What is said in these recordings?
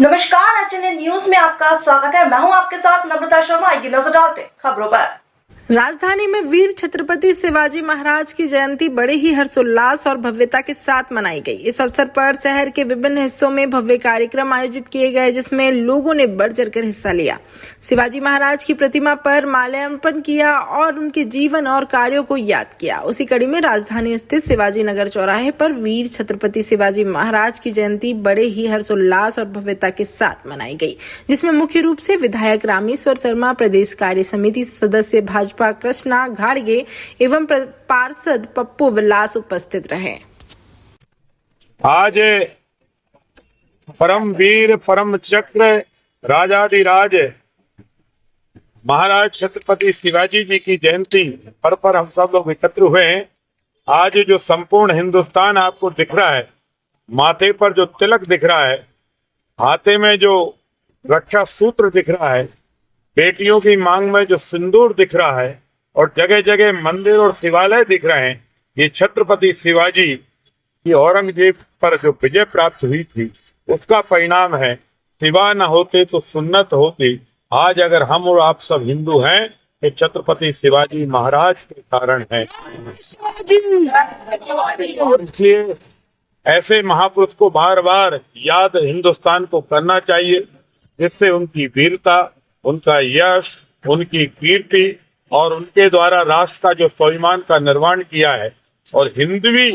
नमस्कार, HNN news में आपका स्वागत है। मैं हूं आपके साथ नम्रता शर्मा। आइए नजर डालते हैं खबरों पर। राजधानी में वीर छत्रपति शिवाजी महाराज की जयंती बड़े ही हर्षोल्लास और भव्यता के साथ मनाई गई। इस अवसर पर शहर के विभिन्न हिस्सों में भव्य कार्यक्रम आयोजित किए गए, जिसमें लोगों ने बढ़ चढ़कर हिस्सा लिया। शिवाजी महाराज की प्रतिमा पर माल्यार्पण किया और उनके जीवन और कार्यों को याद किया। उसी कड़ी में राजधानी स्थित शिवाजी नगर चौराहे पर वीर छत्रपति शिवाजी महाराज की जयंती बड़े ही हर्षोल्लास और भव्यता के साथ मनाई गई, जिसमें मुख्य रूप से विधायक रामेश्वर शर्मा, प्रदेश कार्य समिति सदस्य भाजपा कृष्णा घाड़गे एवं पार्षद पप्पू विलास उपस्थित रहे। आज परम वीर परम चक्र राजाधिराज महाराज छत्रपति शिवाजी जी की जयंती पर हम सब लोग एकत्र हुए हैं। आज जो संपूर्ण हिंदुस्तान आपको दिख रहा है, माथे पर जो तिलक दिख रहा है, हाथे में जो रक्षा सूत्र दिख रहा है, बेटियों की मांग में जो सिंदूर दिख रहा है और जगह जगह मंदिर और शिवालय दिख रहे हैं, ये छत्रपति शिवाजी की औरंगजेब पर जो विजय प्राप्त हुई थी उसका परिणाम है। शिवा न होते तो सुन्नत होती। आज अगर हम और आप सब हिंदू हैं, ये छत्रपति शिवाजी महाराज के कारण है। इसलिए ऐसे महापुरुष को बार बार याद हिंदुस्तान को करना चाहिए, जिससे उनकी वीरता, उनका यश, उनकी कीर्ति और उनके द्वारा राष्ट्र का जो स्वाभिमान का निर्माण किया है, और हिंदवी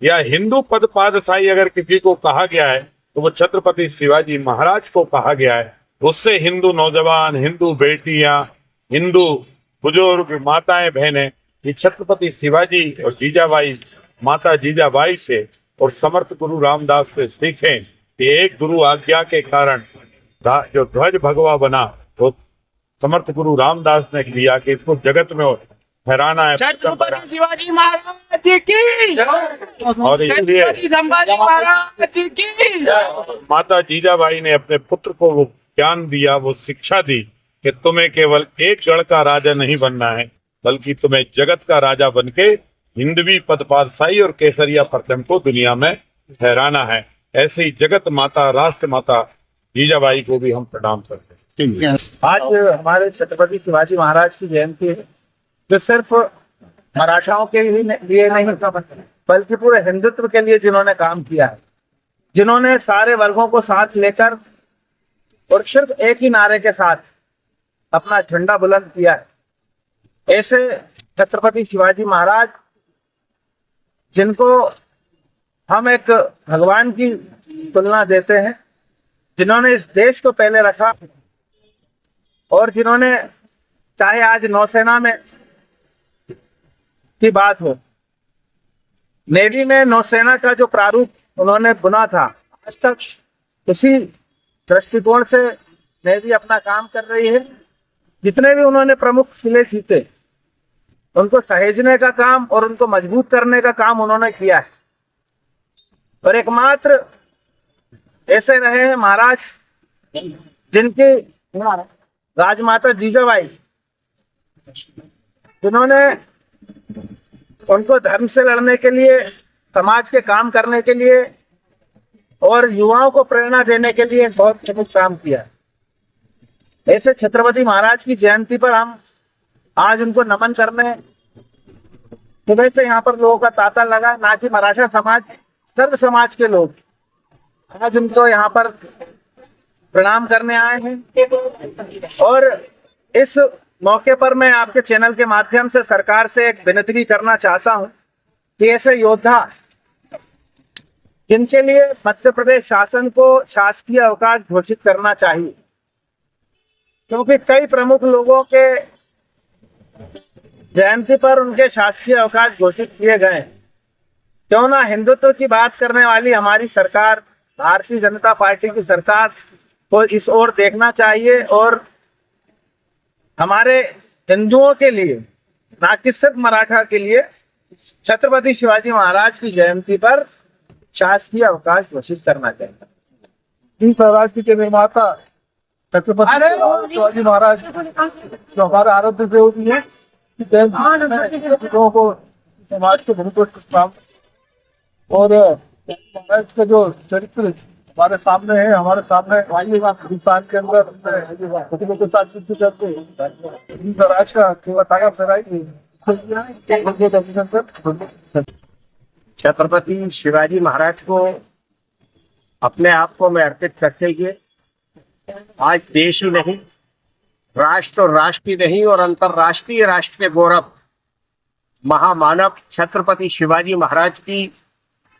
या हिंदू पद पादशाही अगर किसी को कहा गया है तो वो छत्रपति शिवाजी महाराज को कहा गया है। उससे हिंदू नौजवान, हिंदू बेटियां, हिंदू बुजुर्ग, माताएं, बहनें ये छत्रपति शिवाजी और जीजाबाई, माता जीजाबाई से और समर्थ गुरु रामदास से सीखें कि एक गुरु आज्ञा के कारण जो ध्वज भगवा बना वो समर्थ गुरु रामदास ने किया कि इसको जगत में फहराना है। छत्रपति शिवाजी महाराज की और इसलिए महाराज की माता जीजाबाई ने अपने पुत्र को वो ज्ञान दिया, वो शिक्षा दी कि तुम्हें केवल एक गढ़ का राजा नहीं बनना है, बल्कि तुम्हें जगत का राजा बनके हिंदवी पद पादशाही और केसरिया परचम को दुनिया में फहराना है। ऐसे ही जगत माता, राष्ट्र माता जीजाबाई को भी हम प्रणाम करते हैं। आज हमारे छत्रपति शिवाजी महाराज की जयंती है, जो सिर्फ मराठाओं के लिए नहीं बल्कि पूरे हिंदुत्व के लिए जिन्होंने काम किया है, जिन्होंने सारे वर्गों को साथ लेकर और सिर्फ एक ही नारे के साथ अपना झंडा बुलंद किया है, ऐसे छत्रपति शिवाजी महाराज जिनको हम एक भगवान की तुलना देते हैं, जिन्होंने इस देश को पहले रखा और जिन्होंने चाहे आज नौसेना में की बात हो, नेवी में नौसेना का जो प्रारूप उन्होंने बुना था, आज तक उसी दृष्टिकोण से नेवी अपना काम कर रही है। जितने भी उन्होंने प्रमुख किले जीते, उनको सहेजने का काम और उनको मजबूत करने का काम उन्होंने किया है। और एकमात्र ऐसे रहे हैं महाराज जिनकी राजमाता जीजाबाई, जिन्होंने उनको धर्म से लड़ने के लिए, समाज के काम करने के लिए और युवाओं को प्रेरणा देने के लिए बहुत प्रमुख काम किया। ऐसे छत्रपति महाराज की जयंती पर हम आज उनको नमन करने सुबह से यहाँ पर लोगों का तांता लगा, ना कि मराठा समाज, सर्व समाज के लोग आज उनको यहाँ पर प्रणाम करने आए हैं। और इस मौके पर मैं आपके चैनल के माध्यम से सरकार से एक विनती करना चाहता हूं कि ऐसे योद्धा जिनके लिए मध्य प्रदेश शासन को शासकीय अवकाश घोषित करना चाहिए, क्योंकि कई प्रमुख लोगों के जयंती पर उनके शासकीय अवकाश घोषित किए गए। क्यों ना हिंदुत्व की बात करने वाली हमारी सरकार, भारतीय जनता पार्टी की सरकार को इस ओर देखना चाहिए और हमारे हिंदुओं के लिए, ना कि सिर्फ मराठा के लिए, छत्रपति शिवाजी महाराज की जयंती पर शासकीय अवकाश घोषित करना चाहिए। स्वराष्ट्र के निर्माता छत्रपति शिवाजी महाराज जो हमारे आराध्य देव भी है, लोगों को समाज के बहुत काम और महाराज का जो चरित्र हमारे सामने है, हमारे सामने आइएगा हिंदुस्तान के अंदर हुकूमत के साथ युद्ध करके हिंद राष्ट्र का सेवा ताकत कराएगी। छत्रपति शिवाजी महाराज को अपने आप को मैं अर्पित करते हुए आज देश ही नहीं, राष्ट्र और राष्ट्र ही नहीं और अंतर्राष्ट्रीय राष्ट्र के गौरव महामानव छत्रपति शिवाजी महाराज की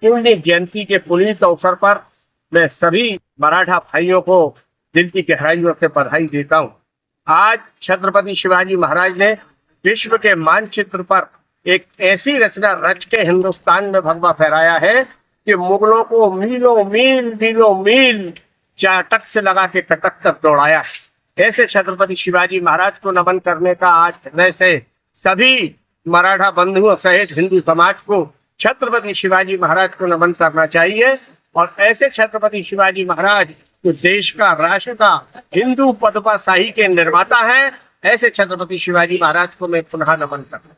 पुण्य जयंती के पुनीत अवसर पर मैं सभी मराठा भाइयों को दिल की गहराइयों से बधाई देता हूँ। आज छत्रपति शिवाजी महाराज ने विश्व के मानचित्र पर एक ऐसी रचना रच के हिंदुस्तान में भगवा फहराया है कि मुगलों को मीलों मील चाटक से लगा के कटक तक दौड़ाया है। ऐसे छत्रपति शिवाजी महाराज को नमन करने का आज हृदय से सभी मराठा बंधुओं सहित हिंदू समाज को छत्रपति शिवाजी महाराज को नमन करना चाहिए और ऐसे छत्रपति शिवाजी महाराज जो देश का, राष्ट्र का, हिंदू पदपाशाही के निर्माता हैं, ऐसे छत्रपति शिवाजी महाराज को मैं पुनः नमन करता हूं।